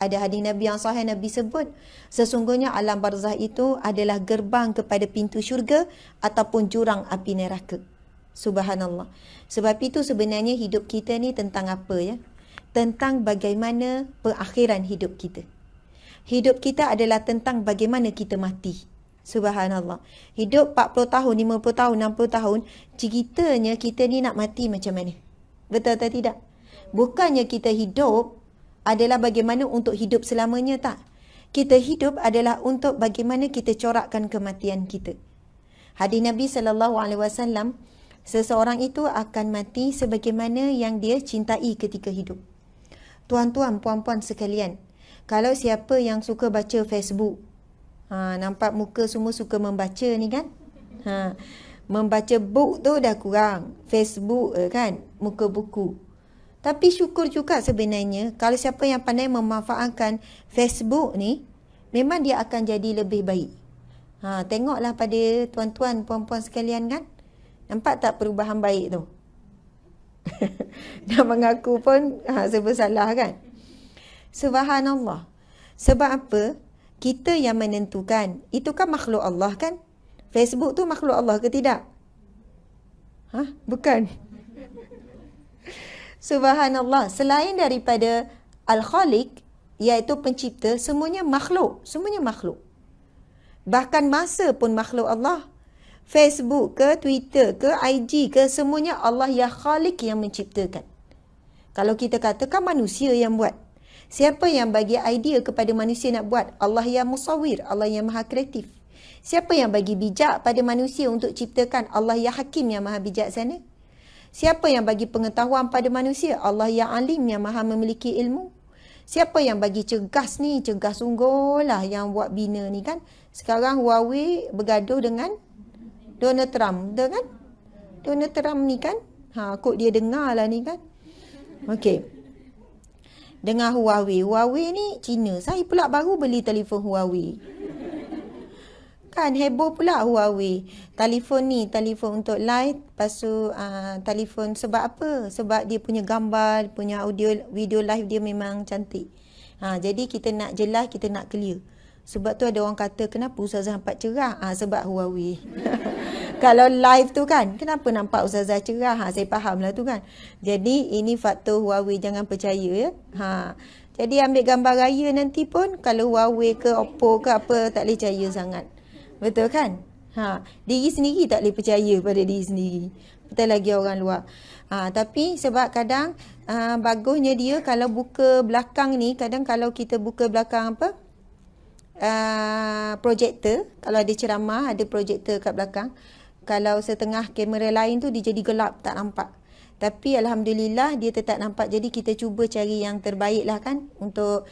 Ada hadis Nabi yang sahih, Nabi sebut sesungguhnya alam barzah itu adalah gerbang kepada pintu syurga ataupun jurang api neraka. Subhanallah. Sebab itu sebenarnya hidup kita ni tentang apa ya? Tentang bagaimana perakhiran hidup kita. Hidup kita adalah tentang bagaimana kita mati. Subhanallah. Hidup 40 tahun, 50 tahun, 60 tahun, ceritanya kita ni nak mati macam mana? Betul atau tidak? Bukannya kita hidup adalah bagaimana untuk hidup selamanya, tak. Kita hidup adalah untuk bagaimana kita corakkan kematian kita. Hadis Nabi SAW, seseorang itu akan mati sebagaimana yang dia cintai ketika hidup. Tuan-tuan, puan-puan sekalian, kalau siapa yang suka baca Facebook, nampak muka semua suka membaca ni kan? Membaca book tu dah kurang. Facebook kan, muka buku. Tapi syukur juga sebenarnya kalau siapa yang pandai memanfaatkan Facebook ni, memang dia akan jadi lebih baik. Tengoklah pada tuan-tuan, puan-puan sekalian kan. Nampak tak perubahan baik tu? Dah mengaku pun serba salah kan. Subhanallah. Sebab apa? Kita yang menentukan. Itu kan makhluk Allah kan? Facebook tu makhluk Allah ke tidak? Bukan. Subhanallah. Selain daripada Al-Khaliq, iaitu pencipta, semuanya makhluk. Semuanya makhluk. Bahkan masa pun makhluk Allah. Facebook ke, Twitter ke, IG ke, semuanya Allah ya Khaliq yang menciptakan. Kalau kita katakan manusia yang buat. Siapa yang bagi idea kepada manusia nak buat? Allah yang musawir, Allah yang maha kreatif. Siapa yang bagi bijak pada manusia untuk ciptakan? Allah yang hakim yang maha bijaksana. Siapa yang bagi pengetahuan pada manusia? Allah yang alim yang maha memiliki ilmu. Siapa yang bagi cergas ni? Cergas sungguh lah yang buat bina ni kan. Sekarang Huawei bergaduh dengan Donald Trump. Betul kan? Donald Trump ni kan. Kok dia dengar lah ni kan. Okey. Dengar Huawei. Huawei ni Cina. Saya pula baru beli telefon Huawei. Kan heboh pula Huawei. Telefon ni, telefon untuk live. Lepas tu telefon sebab apa? Sebab dia punya gambar, punya audio, video live dia memang cantik. Jadi kita nak jelas, kita nak clear. Sebab tu ada orang kata, kenapa Ustazah nampak cerah? Sebab Huawei. Kalau live tu kan, kenapa nampak Ustazah cerah? Saya faham lah tu kan. Jadi ini faktor Huawei, jangan percaya ya. Jadi ambil gambar raya nanti pun, kalau Huawei ke Oppo ke apa, tak boleh percaya sangat. Betul kan? Diri sendiri tak boleh percaya pada diri sendiri. Betul lagi orang luar. Tapi sebab kadang bagusnya dia kalau buka belakang ni, kadang kalau kita buka belakang apa? Projektor, kalau ada ceramah, ada projektor kat belakang. Kalau setengah kamera lain tu dia jadi gelap, tak nampak. Tapi Alhamdulillah dia tetap nampak. Jadi kita cuba cari yang terbaik lah kan. Untuk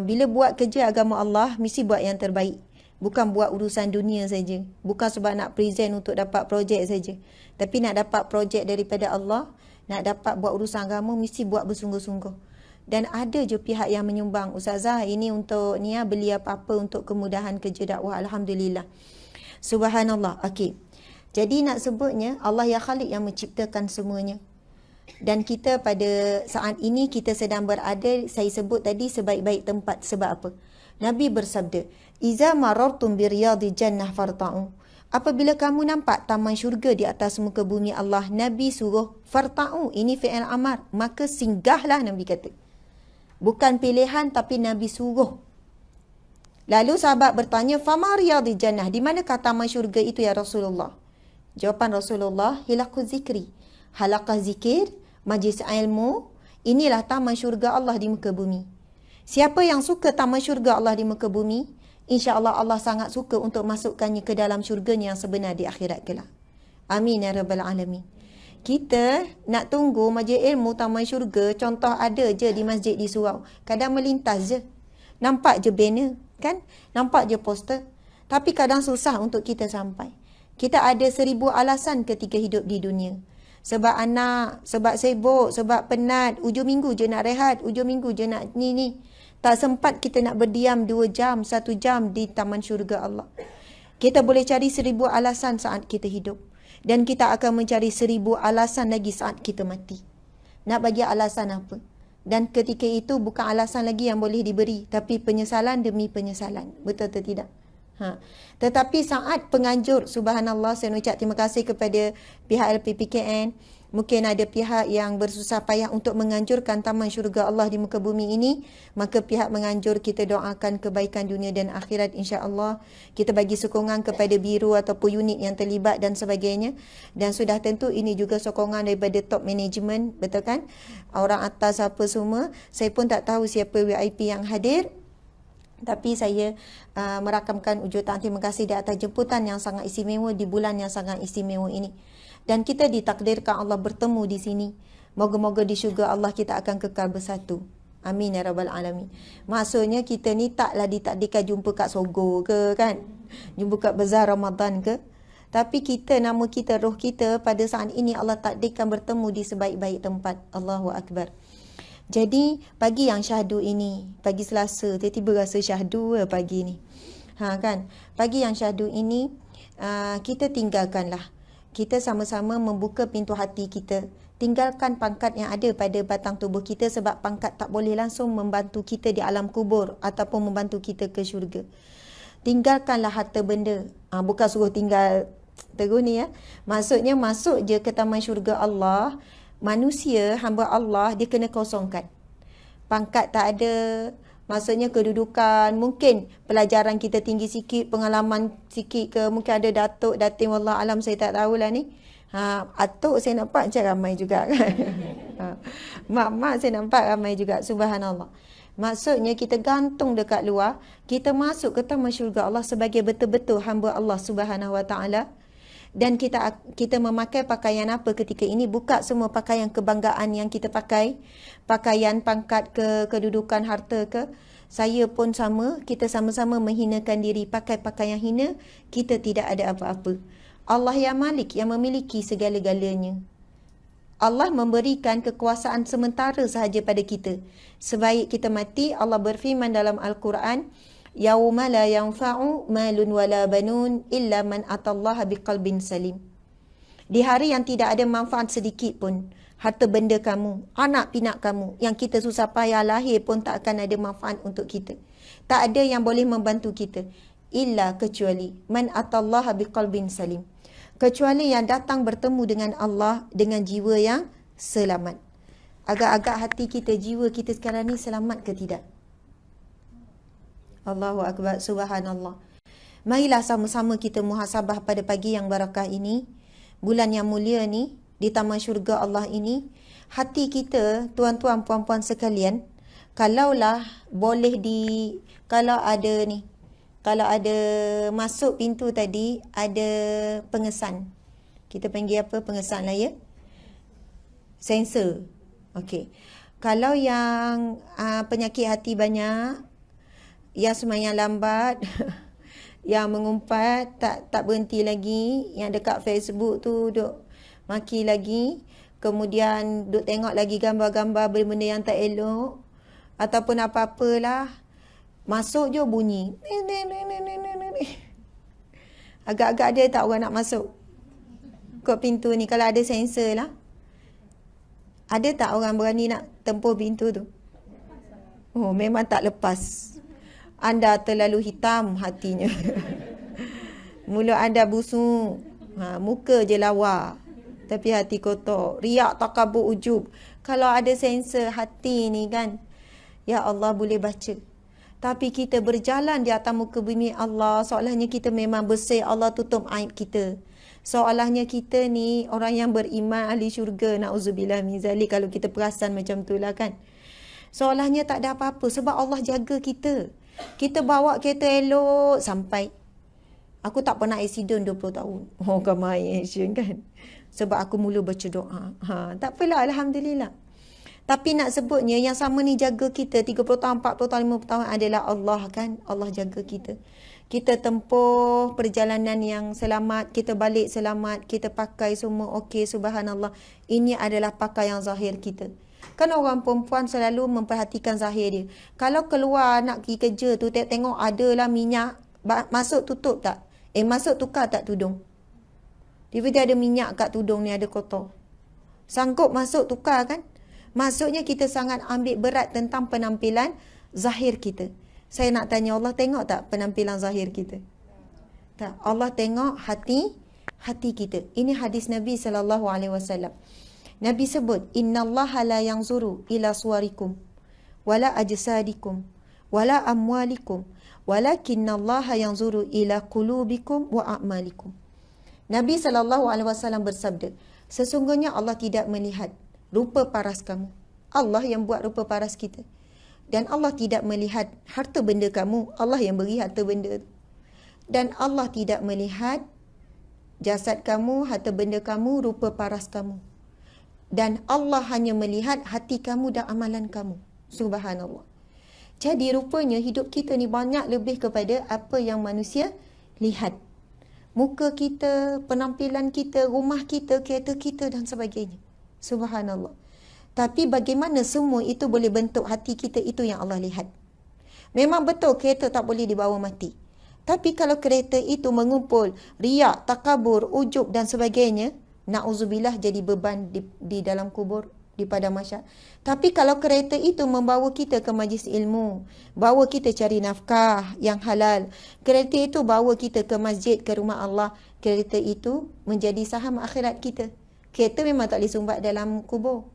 bila buat kerja agama Allah, mesti buat yang terbaik. Bukan buat urusan dunia saja. Bukan sebab nak present untuk dapat projek saja. Tapi nak dapat projek daripada Allah, nak dapat buat urusan agama, mesti buat bersungguh-sungguh. Dan ada je pihak yang menyumbang. Ustazah, ini untuk ni beli apa-apa untuk kemudahan kerja dakwah. Alhamdulillah. Subhanallah. Okey. Jadi nak sebutnya, Allah ya Khaliq yang menciptakan semuanya. Dan kita pada saat ini, kita sedang berada, saya sebut tadi, sebaik-baik tempat. Sebab apa? Nabi bersabda, Iza marartum bi riyadil jannah farta'u. Apabila kamu nampak taman syurga di atas muka bumi Allah, Nabi suruh farta'u. Ini fi'il amar. Maka singgahlah, Nabi kata. Bukan pilihan, tapi Nabi suruh. Lalu sahabat bertanya, fama riyadil jannah. Di manakah taman syurga itu ya Rasulullah? Jawapan Rasulullah, hilaquz zikri. Halaqah zikir, majlis ilmu. Inilah taman syurga Allah di muka bumi. Siapa yang suka taman syurga Allah di muka bumi, insya-Allah Allah sangat suka untuk masukkannya ke dalam syurganya yang sebenar di akhirat kelak. Amin ya rabbal alamin. Kita nak tunggu majlis ilmu taman syurga, contoh ada je di masjid di surau. Kadang melintas je. Nampak je banner, kan? Nampak je poster. Tapi kadang susah untuk kita sampai. Kita ada 1000 alasan ketika hidup di dunia. Sebab anak, sebab sibuk, sebab penat, ujung minggu je nak rehat, ujung minggu je nak ni. Tak sempat kita nak berdiam 2 jam, 1 jam di taman syurga Allah. Kita boleh cari 1000 alasan saat kita hidup. Dan kita akan mencari 1000 alasan lagi saat kita mati. Nak bagi alasan apa? Dan ketika itu bukan alasan lagi yang boleh diberi, tapi penyesalan demi penyesalan. Betul atau tidak? Tetapi saat penganjur, subhanallah, saya ucap terima kasih kepada pihak LPPKN. Mungkin ada pihak yang bersusah payah untuk menganjurkan taman syurga Allah di muka bumi ini. Maka pihak menganjur, kita doakan kebaikan dunia dan akhirat insya-Allah. Kita bagi sokongan kepada biru ataupun unit yang terlibat dan sebagainya. Dan sudah tentu ini juga sokongan daripada top management, betul kan? Orang atas apa semua. Saya pun tak tahu siapa VIP yang hadir. Tapi saya merakamkan ujutan terima kasih di atas jemputan yang sangat istimewa di bulan yang sangat istimewa ini. Dan kita ditakdirkan Allah bertemu di sini. Moga-moga di syurga Allah kita akan kekal bersatu. Amin ya rabbal alamin. Maksudnya kita ni taklah ditakdirkan jumpa kat Sogo ke kan? Jumpa kat Bazar Ramadan ke? Tapi kita, nama kita, roh kita pada saat ini Allah takdirkan bertemu di sebaik-baik tempat. Allahu Akbar. Jadi pagi yang syahdu ini, pagi Selasa, tiba-tiba rasa syahdu pagi ni. Kan? Pagi yang syahdu ini kita tinggalkanlah. Kita sama-sama membuka pintu hati kita. Tinggalkan pangkat yang ada pada batang tubuh kita sebab pangkat tak boleh langsung membantu kita di alam kubur ataupun membantu kita ke syurga. Tinggalkanlah harta benda. Bukan suruh tinggal terus ni ya. Maksudnya masuk je ke taman syurga Allah. Manusia, hamba Allah, dia kena kosongkan. Pangkat tak ada. Maksudnya kedudukan, mungkin pelajaran kita tinggi sikit, pengalaman sikit ke, mungkin ada datuk, datin, wallah alam saya tak tahulah ni. Atuk saya nampak macam ramai juga kan. Mak-mak saya nampak ramai juga, subhanallah. Maksudnya kita gantung dekat luar, kita masuk ke taman syurga Allah sebagai betul-betul hamba Allah Subhanahu Wa Taala. Dan kita memakai pakaian apa ketika ini? Buka semua pakaian kebanggaan yang kita pakai. Pakaian pangkat ke, kedudukan harta ke. Saya pun sama, kita sama-sama menghinakan diri. Pakai pakaian hina, kita tidak ada apa-apa. Allah yang Malik, yang memiliki segala-galanya. Allah memberikan kekuasaan sementara sahaja pada kita. Sebaik kita mati, Allah berfirman dalam Al-Quran, Yauma la yanfa'u malun wala banun illa man atallaha biqalbin salim. Di hari yang tidak ada manfaat sedikit pun, harta benda kamu, anak pinak kamu yang kita susah payah lahir pun tak akan ada manfaat untuk kita. Tak ada yang boleh membantu kita illa kecuali man atallaha biqalbin salim. Kecuali yang datang bertemu dengan Allah dengan jiwa yang selamat. Agak-agak hati kita, jiwa kita sekarang ni selamat ke tidak? Allahu Akbar, subhanallah. Marilah sama-sama kita muhasabah pada pagi yang barakah ini, bulan yang mulia ni, di taman syurga Allah ini. Hati kita, tuan-tuan, puan-puan sekalian, kalaulah boleh kalau ada masuk pintu tadi, ada pengesan. Kita panggil apa pengesan lah ya? Sensor. Okey. Kalau yang penyakit hati banyak, yang semayang lambat, yang mengumpat, tak berhenti lagi, yang dekat Facebook tu duk maki lagi, kemudian duk tengok lagi gambar-gambar benda yang tak elok, ataupun apa-apalah, masuk je bunyi. Agak-agak ada tak orang nak masuk ke pintu ni kalau ada sensor lah? Ada tak orang berani nak tempuh pintu tu? Oh, memang tak lepas. Anda terlalu hitam hatinya. Mulut anda busuk. Muka je lawa. Tapi hati kotor. Riak, takabur, ujub. Kalau ada sensor hati ni kan, ya Allah boleh baca. Tapi kita berjalan di atas muka bumi Allah, seolahnya kita memang bersih, Allah tutup aib kita. Seolahnya kita ni orang yang beriman, ahli syurga. Na'udzubillah min zalik, kalau kita perasan macam tu lah kan. Seolahnya tak ada apa-apa sebab Allah jaga kita. Kita bawa kereta elok sampai. Aku tak pernah accident 20 tahun. Oh, kamai action kan. Sebab aku mula baca doa. Tak apalah, alhamdulillah. Tapi nak sebutnya yang sama ni jaga kita 30 tahun, 40 tahun, 50 tahun adalah Allah kan. Allah jaga kita. Kita tempuh perjalanan yang selamat, kita balik selamat, kita pakai semua okey, subhanallah. Ini adalah pakai yang zahir kita. Kan orang perempuan selalu memperhatikan zahir dia. Kalau keluar nak pergi kerja tu, tengok adalah minyak, masuk tutup tak? Masuk tukar tak tudung? Tiba-tiba ada minyak kat tudung ni, ada kotor. Sanggup masuk tukar kan? Maksudnya kita sangat ambil berat tentang penampilan zahir kita. Saya nak tanya, Allah tengok tak penampilan zahir kita? Tak. Allah tengok hati kita. Ini hadis Nabi SAW. Nabi sebut, innallaha la yanzuru ila suwarikum wala ajsadikum wala amwalikum walakinnallaha yanzuru ila qulubikum wa a'malikum. Nabi SAW bersabda, sesungguhnya Allah tidak melihat rupa paras kamu. Allah yang buat rupa paras kita. Dan Allah tidak melihat harta benda kamu. Allah yang beri harta benda. Dan Allah tidak melihat jasad kamu, harta benda kamu, rupa paras kamu. Dan Allah hanya melihat hati kamu dan amalan kamu. Subhanallah. Jadi rupanya hidup kita ni banyak lebih kepada apa yang manusia lihat. Muka kita, penampilan kita, rumah kita, kereta kita dan sebagainya. Subhanallah. Tapi bagaimana semua itu boleh bentuk hati kita, itu yang Allah lihat. Memang betul kereta tak boleh dibawa mati. Tapi kalau kereta itu mengumpul riak, takabur, ujub dan sebagainya, na'udzubillah, jadi beban di dalam kubur, di padang mahsyar. Tapi kalau kereta itu membawa kita ke majlis ilmu, bawa kita cari nafkah yang halal, kereta itu bawa kita ke masjid, ke rumah Allah, kereta itu menjadi saham akhirat kita. Kereta memang tak boleh sumbat dalam kubur,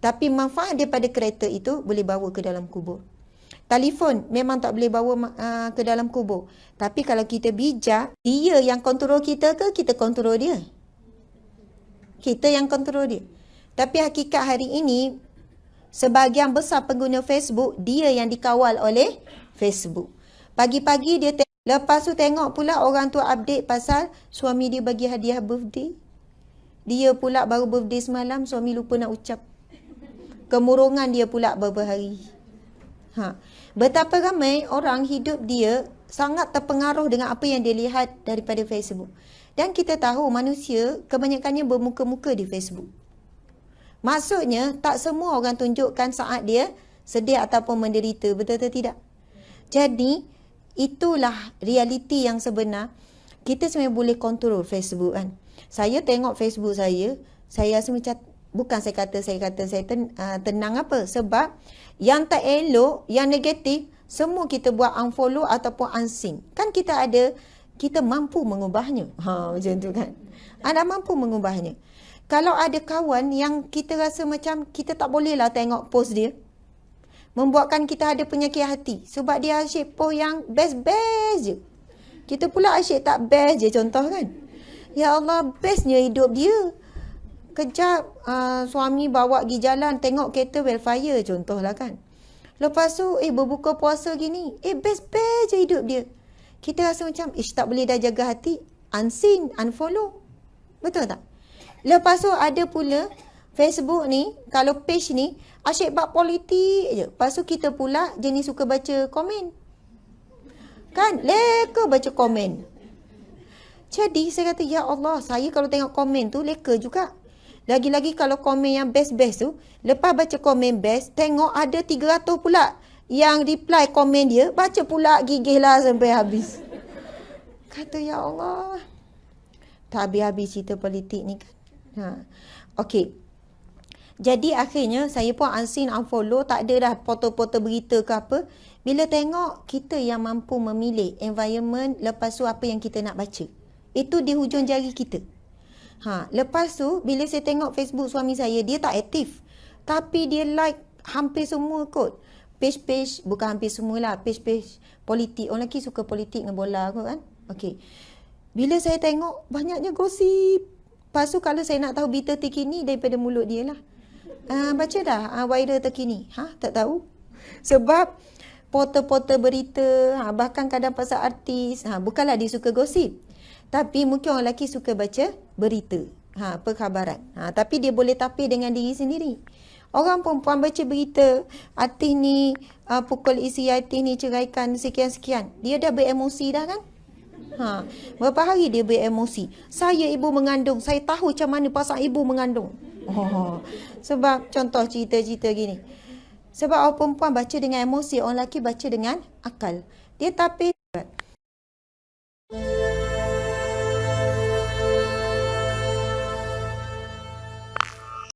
tapi manfaat daripada kereta itu boleh bawa ke dalam kubur. Telefon memang tak boleh bawa ke dalam kubur, tapi kalau kita bijak, dia yang kontrol kita ke kita kontrol dia? Kita yang kontrol dia. Tapi hakikat hari ini, sebahagian besar pengguna Facebook, dia yang dikawal oleh Facebook. Pagi-pagi dia lepas tu tengok pula orang tu update pasal suami dia bagi hadiah birthday. Dia pula baru birthday semalam, suami lupa nak ucap. Kemurungan dia pula beberapa hari. Betapa ramai orang hidup dia sangat terpengaruh dengan apa yang dia lihat daripada Facebook. Dan kita tahu manusia kebanyakannya bermuka-muka di Facebook. Maksudnya tak semua orang tunjukkan saat dia sedih ataupun menderita. Betul atau tidak? Jadi itulah realiti yang sebenar. Kita sebenarnya boleh kontrol Facebook kan. Saya tengok Facebook saya rasa macam, bukan saya kata saya tenang apa. Sebab yang tak elok, yang negatif, semua kita buat unfollow ataupun unseen. Kan kita mampu mengubahnya. Macam tu kan. Anda mampu mengubahnya. Kalau ada kawan yang kita rasa macam kita tak bolehlah tengok post dia, membuatkan kita ada penyakit hati. Sebab dia asyik post yang best-best je. Kita pula asyik tak best je, contoh kan. Ya Allah, bestnya hidup dia. Kejap suami bawa pergi jalan, tengok kereta wildfire, contohlah kan. Lepas tu, berbuka puasa gini. Best-best je hidup dia. Kita rasa macam, tak boleh dah jaga hati. Unseen, unfollow. Betul tak? Lepas tu ada pula Facebook ni, kalau page ni, asyik bab politik je. Lepas tu kita pula jenis suka baca komen. Kan? Leka baca komen. Jadi saya kata, ya Allah, saya kalau tengok komen tu leka juga. Lagi-lagi kalau komen yang best-best tu, lepas baca komen best, tengok ada 300 pula yang reply komen dia, baca pula gigih lah sampai habis. Kata, ya Allah. Tak habis-habis cerita politik ni kan. Okey. Jadi akhirnya saya pun unseen, unfollow, tak ada dah foto-foto berita ke apa. Bila tengok kita yang mampu memilih environment, lepas tu apa yang kita nak baca. Itu di hujung jari kita. Lepas tu bila saya tengok Facebook suami saya, dia tak aktif. Tapi dia like hampir semua kot. Page-page, bukan hampir semualah, page-page politik. Orang lelaki suka politik dengan bola kot kan. Okey. Bila saya tengok banyaknya gosip. Lepas tu kalau saya nak tahu berita terkini daripada mulut dia lah. Baca dah viral terkini. Tak tahu. Sebab portal-portal berita, bahkan kadang pasal artis, bukanlah dia suka gosip. Tapi mungkin orang lelaki suka baca berita, perkhabaran. Tapi dia boleh tapis dengan diri sendiri. Orang perempuan baca berita, artis ni pukul isi artis ni ceraikan sekian-sekian. Dia dah beremosi dah kan? Berapa hari dia beremosi. Saya ibu mengandung, saya tahu macam mana pasal ibu mengandung. Sebab contoh cerita-cerita gini. Sebab orang perempuan baca dengan emosi, orang lelaki baca dengan akal. Dia tapi